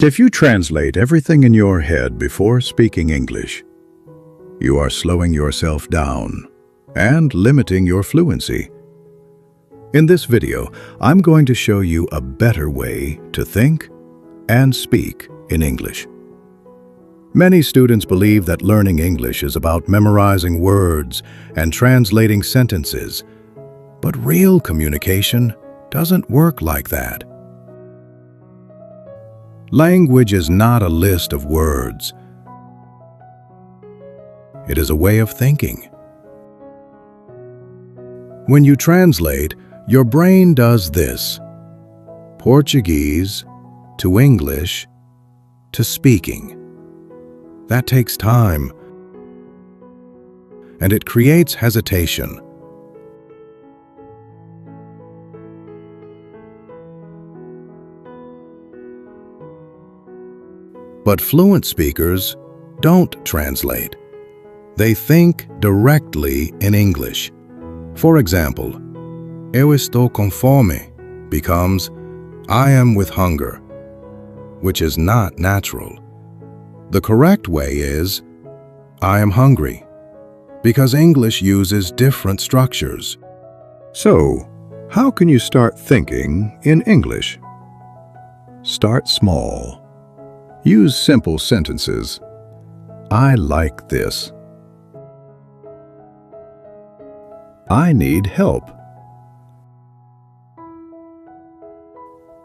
If you translate everything in your head before speaking English, you are slowing yourself down and limiting your fluency. In this video, I'm going to show you a better way to think and speak in English. Many students believe that learning English is about memorizing words and translating sentences, but real communication doesn't work like that. Language is not a list of words. It is a way of thinking. When you translate, your brain does this: Portuguese to English to speaking. That takes time, and it creates hesitation. But fluent speakers don't translate. They think directly in English. For example, eu estou com fome becomes I am with hunger, which is not natural. The correct way is I am hungry, because English uses different structures. So, how can you start thinking in English? Start small. Use simple sentences. I like this. I need help.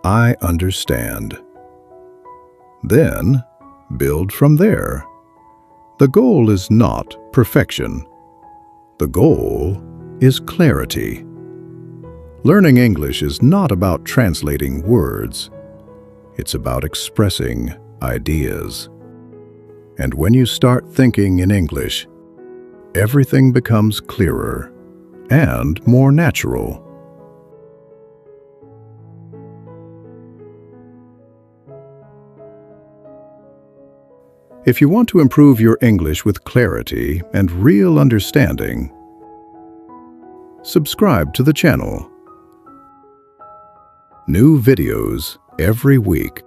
I understand. Then, build from there. The goal is not perfection. The goal is clarity. Learning English is not about translating words. It's about expressing ideas. And when you start thinking in English, everything becomes clearer and more natural. If you want to improve your English with clarity and real understanding, subscribe to the channel. New videos every week.